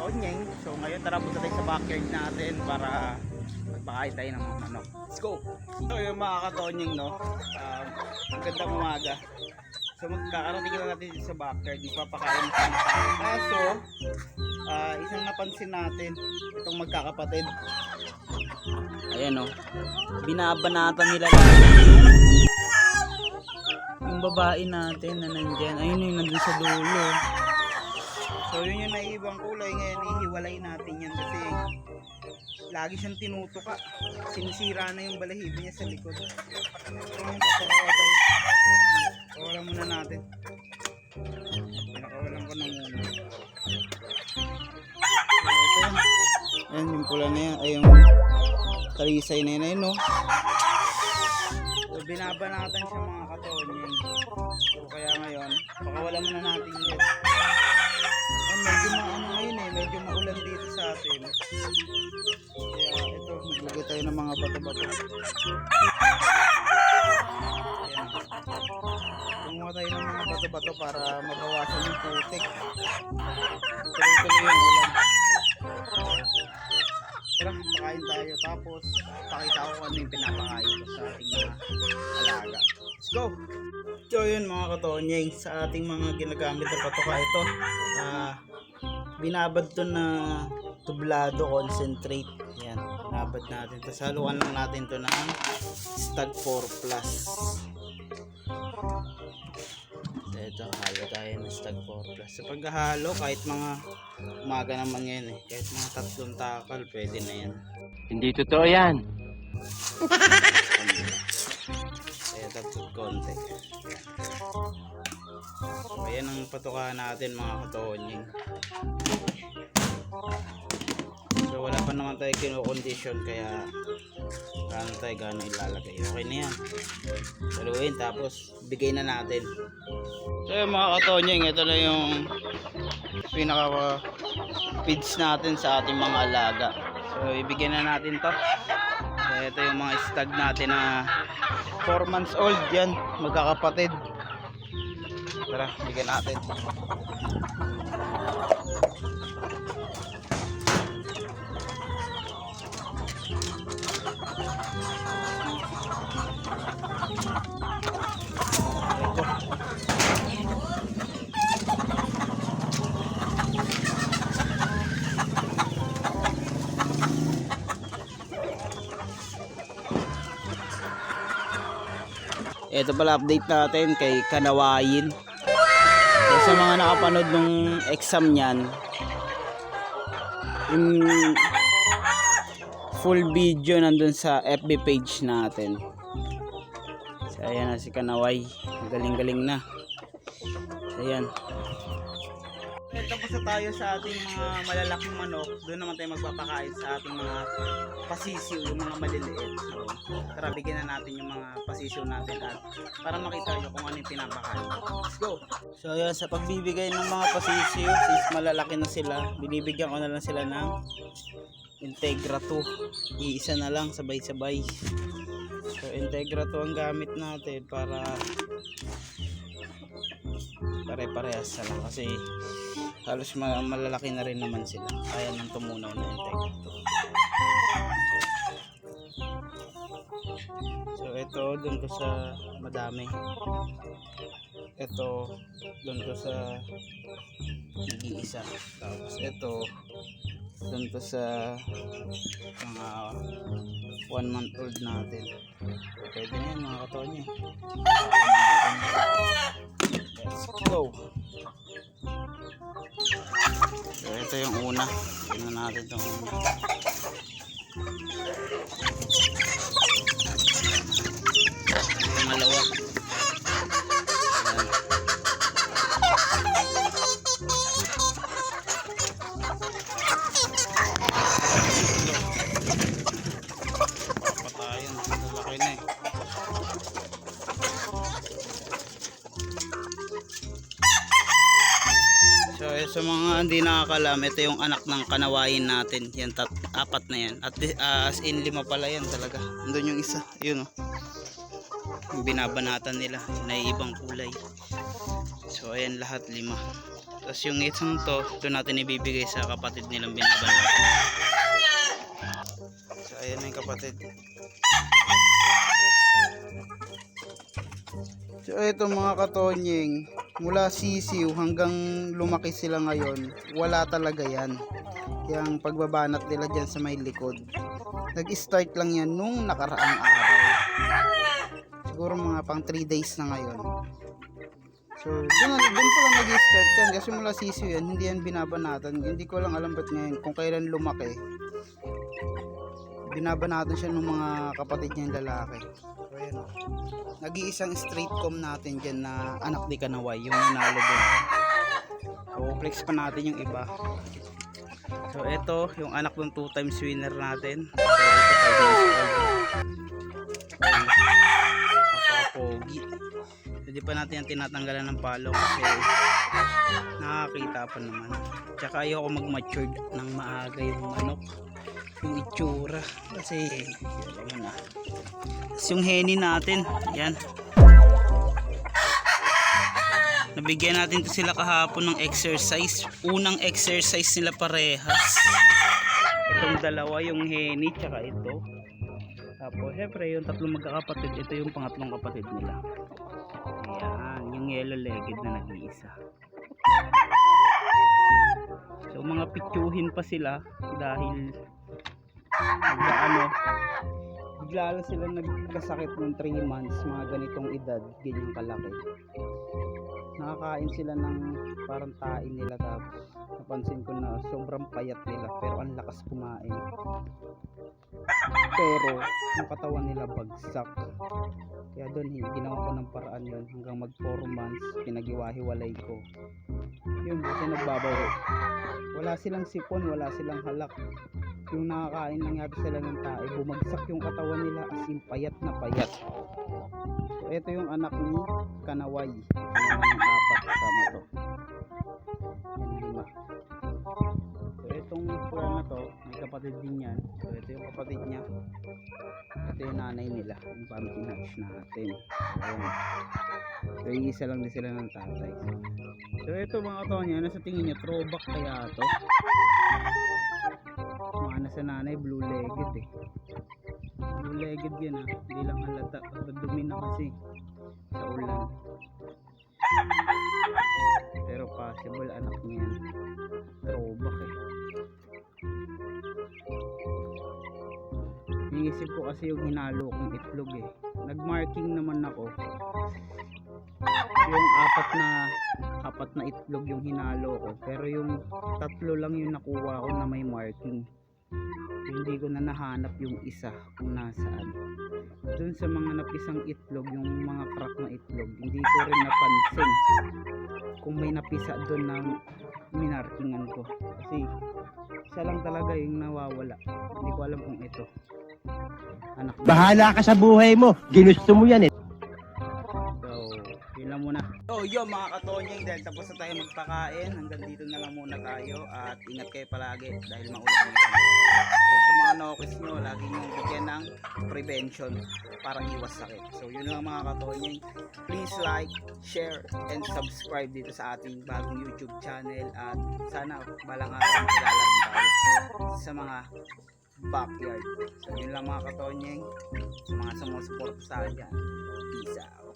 katonyeng. So ngayon tara punta tayo sa backyard natin para magpakain tayo ng mga manok. Let's go! So yung mga katonyeng, no, magandang umaga. So magkakarating na natin sa backyard, ipapakain sana tayo. Kaso isang napansin natin, itong magkakapatid, ayan, no, binabanatan nila lang yung babae natin na nandyan. Ayun yung nandun sa dulo. So yun yung naiibang kulay. Ngayon ihiwalay natin yan kasi lagi siyang tinutuka, sinisira na yung balahibo niya sa likod. Pakawalan muna natin. Pinakawalan ko na muna. So ito, ayan yung pula na yan, ay yung talisay na yun, no. So binabanatan siya mga katonyeng. So kaya ngayon pakawalan muna natin yan. Medyo maano ngayon medyo maulan dito sa atin. Kaya ito, maglagay tayo ng mga bato-bato. Ayan. Kumuha tayo ng mga bato-bato para mabawasan yung putik. Tuloy-tuloy yung ulan. Tara, pakain tayo. Tapos, pakita ko kung ano yung pinapakain ko sa ating mga alaga. Let's go! So yun mga katonyeng, sa ating mga ginagamit na patoka ito, binabad to na tublado concentrate. Yan, binabad natin. Tapos haluan lang natin to ng Stag 4 Plus. So ito, halo tayo ng Stag 4 Plus. Sa paghahalo, kahit mga umaga naman yan kahit mga 3 takal, pwede na yan. Hindi totoo yan. Kaya tapos konti. So ayan ang patukahan natin mga katonyeng. So wala pa naman tayo kinokondisyon, kaya gaano ilalagay. Okay na yan. Saluhin tapos bigay na natin. So yung mga katonyeng, ito na yung pinaka feeds natin sa ating mga alaga. So ibigay na natin to. So ito yung mga stag natin na 4 months old yan, magkakapatid. Tara, bigyan natin. Ito pala update natin kay Kanawayin. So, sa mga nakapanood nung exam niyan, yung full video nandun sa FB page natin. So ayan na si Kanaway, galing-galing na. Ayan. Tapos na tayo sa ating mga malalaking manok. Doon naman tayo magpapakain sa ating mga pasisiw, yung mga maliliit. So tara, bigyan na natin yung mga pasisiw natin at para makita nyo kung ano yung pinapakain. Let's go! So ayan, sa pagbibigay ng mga pasisiw, since malalaki na sila, binibigyan ko na lang sila ng Integra 2. Iisa na lang, sabay-sabay. So Integra 2 ang gamit natin para pare-parehas na lang kasi halos malalaki na rin naman sila. Kaya nang tumunaw na Integra 2. So ito doon ko sa madami. Ito doon ko sa nag-iisa. Tapos ito doon ko sa mga 1 month old natin. Pwede na yan mga katonya. Let's go! So ito yung una. Tingnan natin itong una. Pangalawa. Papatayan. Laki na So sa mga hindi nakakalam, ito yung anak ng Kanawayin natin. Yan, apat na yan. At as in 5 pala yan talaga. Andun yung isa. Yun yung binabanatan nila. Naiibang kulay. So ayan lahat 5. Tapos yung isang to, ito natin ibibigay sa kapatid nilang binabanat. So ayan na yung kapatid. So ito mga katonyeng, mula sisiw hanggang lumaki sila ngayon, wala talaga yan. Yung pagbabanat nila dyan sa may likod. Nag-start lang yan nung nakaraang araw. Siguro mga pang 3 days na ngayon. So doon pa lang nag-start yan. Kasi mula sisiw yan, hindi yan binabanatan. Hindi ko lang alam ba't ngayon kung kailan lumaki. Binabanatan siya ng mga kapatid niyang lalaki. So ayan o. Nag-iisang straight comb natin dyan na anak ni Kanaway, yung nanalo doon. So flex pa natin yung iba. So ito yung anak ng 2 times winner natin. So ito 5 years old. Napaka-pogi. Hindi pa natin yan tinatanggalan ng palo kasi nakakita pa naman. Tsaka ayoko mag-matured ng maaga yung manok, yung itsura kasi yun na. Tapos yung henny natin, yan. Nabigyan natin to sila kahapon ng exercise. Unang exercise nila parehas. Itong dalawa, yung henny tsaka ito. Tapos syempre yung tatlong magkakapatid, ito yung pangatlong kapatid nila. Ayan, yung yellow legged na nag-iisa. So mga pitsuhin pa sila dahil bigla lang sila nagkasakit ng 3 months, mga ganitong edad, ganyang kalaki. Nakakain sila ng parang tain nila, tapos napansin ko na sobrang payat nila pero ang lakas kumain. Pero yung katawan nila bagsak. Kaya doon ginawa ko ng paraan yun hanggang mag 4 months, pinag-iwahiwalay ko. Yun, kasi nagbabawi. Wala silang sipon, wala silang halak. Yung nakakain lang yata sila ng tae, bumagsak yung katawan nila as in payat na payat. So ito yung anak ni Kanaway. Yung 4 kasama to. Yan 5. So itong pula na to, may kapatid din yan. So ito yung kapatid niya. Ito yung nanay nila, yung pumpkin hatch natin. Ayan. So iisa lang din sila ng tatay. So ito mga katonya, nasa tingin niya throwback kaya to. Mga nasa nanay, blue legged eh. Blue legged yan ah, hindi lang halata. Dumi na kasi sa ulan. Pero possible anak niya yan. Throwback eh. Iniisip ko kasi yung hinalo kong itlog eh. Nagmarking naman ako. Yung apat na itlog yung hinalo ko, pero yung 3 lang yung nakuha ko na may marking. Hindi ko na nahanap yung isa kung nasaan. Dun sa mga napisang itlog, yung mga crack na itlog, hindi ko rin napansin kung may napisa dun na minarkingan ko. Kasi isa lang talaga yung nawawala. Hindi ko alam kung ito. Anak na. Bahala ka sa buhay mo. Ginusto mo yan eh. So, yun lang muna. So, yun mga katonyeng, dahil tapos na tayo magpakain, hanggang dito na lang muna tayo at ingat kayo palagi dahil maulan ngayon. So, sa mga nokis nyo, lagi nyo bigyan ng prevention para iwas sakit. So, yun lang mga katonyeng. Please like, share, and subscribe dito sa ating bagong YouTube channel at sana balang araw kilala rin tayo sa mga backyard. So, yun lang mga katonyeng. Sa mga sumusuporta sa akin dyan. Peace out.